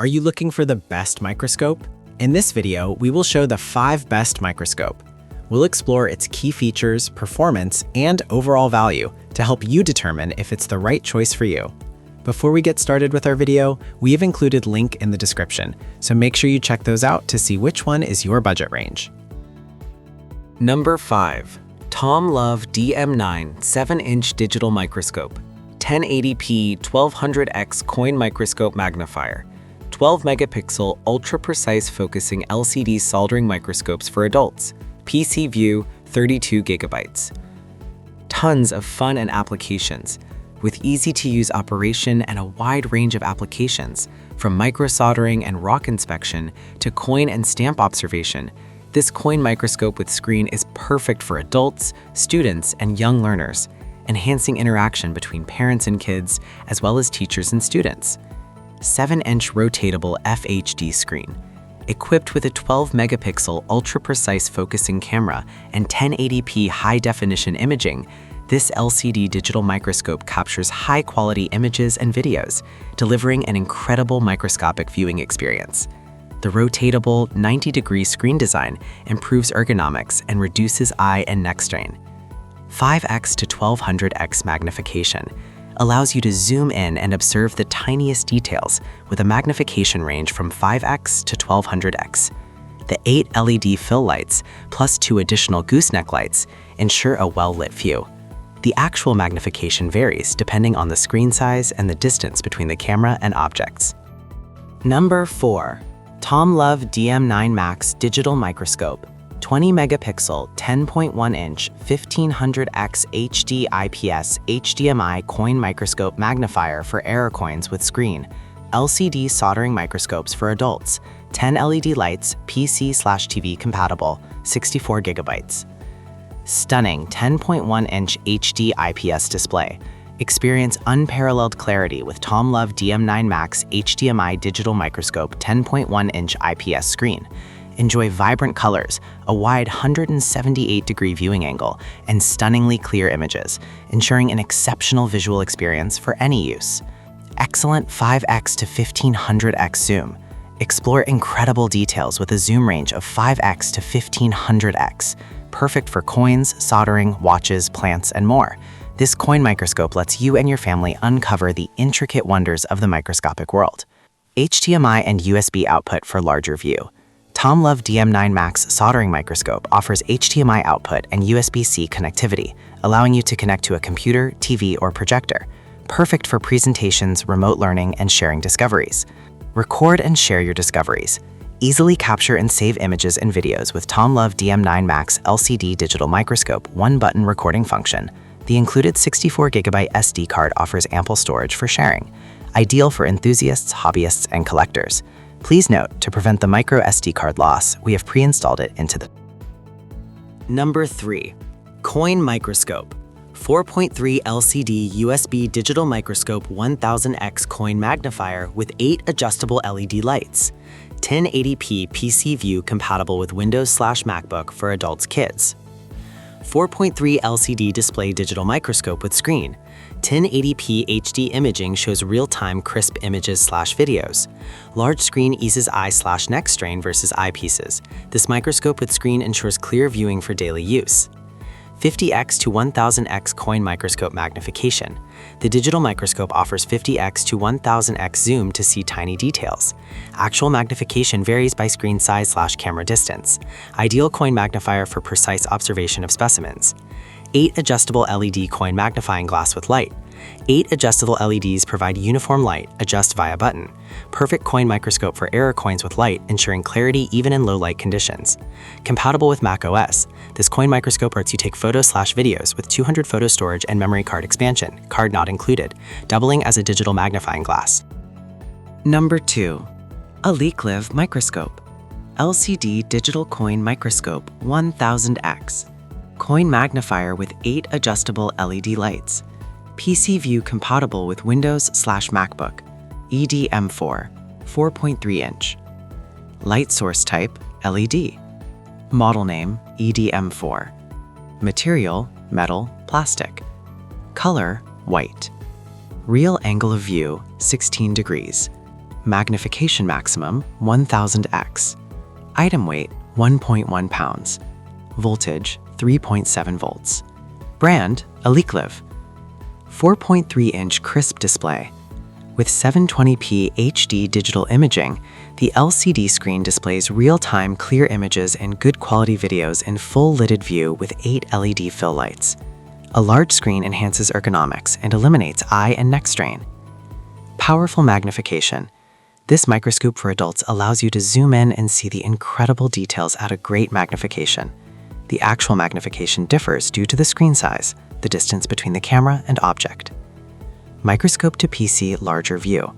Are you looking for the best microscope? In this video, we will show the 5 best microscope. We'll explore its key features, performance, and overall value to help you determine if it's the right choice for you. Before we get started with our video, we have included a link in the description, so make sure you check those out to see which one is your budget range. Number 5. TOMLOV DM9 7-inch Digital Microscope, 1080p 1200x Coin Microscope Magnifier, 12-megapixel ultra-precise focusing LCD soldering microscopes for adults, PC view 32 GB. Tons of fun and applications, with easy-to-use operation and a wide range of applications, from microsoldering and rock inspection to coin and stamp observation. This coin microscope with screen is perfect for adults, students, and young learners, enhancing interaction between parents and kids, as well as teachers and students. 7-inch rotatable FHD screen. Equipped with a 12-megapixel ultra-precise focusing camera and 1080p high-definition imaging, this LCD digital microscope captures high-quality images and videos, delivering an incredible microscopic viewing experience. The rotatable 90-degree screen design improves ergonomics and reduces eye and neck strain. 5x to 1200x magnification allows you to zoom in and observe the tiniest details with a magnification range from 5x to 1200x. The 8 LED fill lights plus 2 additional gooseneck lights ensure a well-lit view. The actual magnification varies depending on the screen size and the distance between the camera and objects. Number 4. TOMLOV DM9 Max Digital Microscope, 20-megapixel 10.1-inch 1500x HD IPS HDMI Coin Microscope Magnifier for error coins with screen, LCD soldering microscopes for adults, 10 LED lights, PC/TV compatible, 64 GB. Stunning 10.1-inch HD IPS display. Experience unparalleled clarity with TOMLOV DM9 Max HDMI Digital Microscope 10.1-inch IPS screen. Enjoy vibrant colors, a wide 178-degree viewing angle, and stunningly clear images, ensuring an exceptional visual experience for any use. Excellent 5x to 1500x zoom. Explore incredible details with a zoom range of 5x to 1500x, perfect for coins, soldering, watches, plants, and more. This coin microscope lets you and your family uncover the intricate wonders of the microscopic world. HDMI and USB output for larger view. TOMLOV DM9 Max soldering microscope offers HDMI output and USB-C connectivity, allowing you to connect to a computer, TV, or projector. Perfect for presentations, remote learning, and sharing discoveries. Record and share your discoveries. Easily capture and save images and videos with TOMLOV DM9 Max LCD digital microscope one-button recording function. The included 64GB SD card offers ample storage for sharing, ideal for enthusiasts, hobbyists, and collectors. Please note, to prevent the micro SD card loss, we have pre-installed it into the... Number 3. Coin Microscope, 4.3 LCD USB Digital Microscope 1000x Coin Magnifier with 8 adjustable LED lights, 1080p PC view compatible with Windows/MacBook for adults, kids. 4.3 LCD display digital microscope with screen. 1080p HD imaging shows real-time crisp images/videos. Large screen eases eye/neck strain versus eyepieces. This microscope with screen ensures clear viewing for daily use. 50x to 1000x coin microscope magnification. The digital microscope offers 50x to 1000x zoom to see tiny details. Actual magnification varies by screen size/camera distance. Ideal coin magnifier for precise observation of specimens. 8 adjustable LED coin magnifying glass with light. 8 adjustable LEDs provide uniform light, adjust via button. Perfect coin microscope for error coins with light, ensuring clarity even in low light conditions. Compatible with Mac OS, this coin microscope lets you take photos/videos with 200 photo storage and memory card expansion, card not included, doubling as a digital magnifying glass. Number 2. Elikliv Microscope, LCD Digital Coin Microscope 1000x. Coin magnifier with 8 adjustable LED lights. PC view compatible with Windows/MacBook. EDM4, 4.3-inch. Light source type, LED. Model name, EDM4. Material, metal, plastic. Color, white. Real angle of view, 16 degrees. Magnification maximum 1000x. Item weight 1.1 pounds. Voltage 3.7 volts. Brand Elikliv. 4.3-inch crisp display. With 720p HD digital imaging, the LCD screen displays real-time clear images and good quality videos in full lidded view with 8 LED fill lights. A large screen enhances ergonomics and eliminates eye and neck strain. Powerful magnification. This microscope for adults allows you to zoom in and see the incredible details at a great magnification. The actual magnification differs due to the screen size, the distance between the camera and object. Microscope to PC larger view.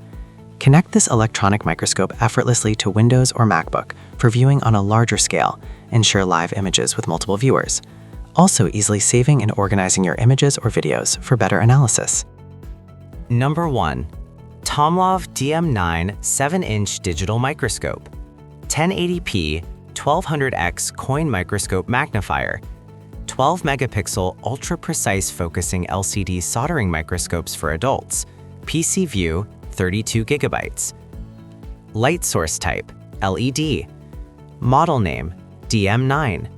Connect this electronic microscope effortlessly to Windows or MacBook for viewing on a larger scale and share live images with multiple viewers, also easily saving and organizing your images or videos for better analysis. Number 1. TOMLOV DM9 7-inch Digital Microscope. 1080p 1200x coin microscope magnifier. 12 megapixel ultra-precise focusing LCD soldering microscopes for adults. PC view 32 gigabytes. Light source type LED. Model name DM9.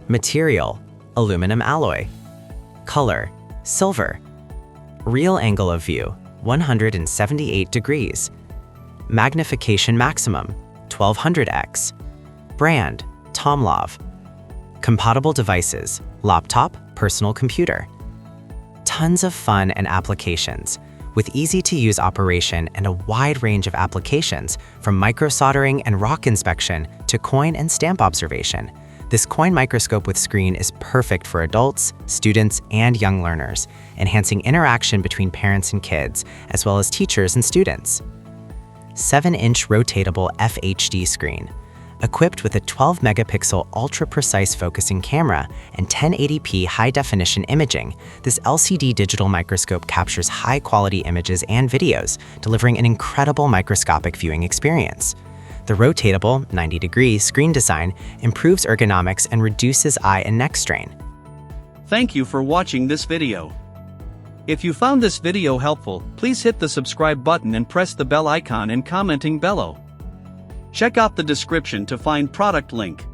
Material aluminum alloy. Color silver. Real angle of view 178 degrees. Magnification maximum 1200x. Brand TOMLOV. Compatible devices, laptop, personal computer. Tons of fun and applications, with easy-to-use operation and a wide range of applications from microsoldering and rock inspection to coin and stamp observation. This coin microscope with screen is perfect for adults, students, and young learners, enhancing interaction between parents and kids, as well as teachers and students. 7-inch rotatable FHD screen. Equipped with a 12-megapixel ultra-precise focusing camera and 1080p high-definition imaging, this LCD digital microscope captures high-quality images and videos, delivering an incredible microscopic viewing experience. The rotatable, 90-degree screen design improves ergonomics and reduces eye and neck strain. Thank you for watching this video. If you found this video helpful, please hit the subscribe button and press the bell icon and commenting below. Check out the description to find product link.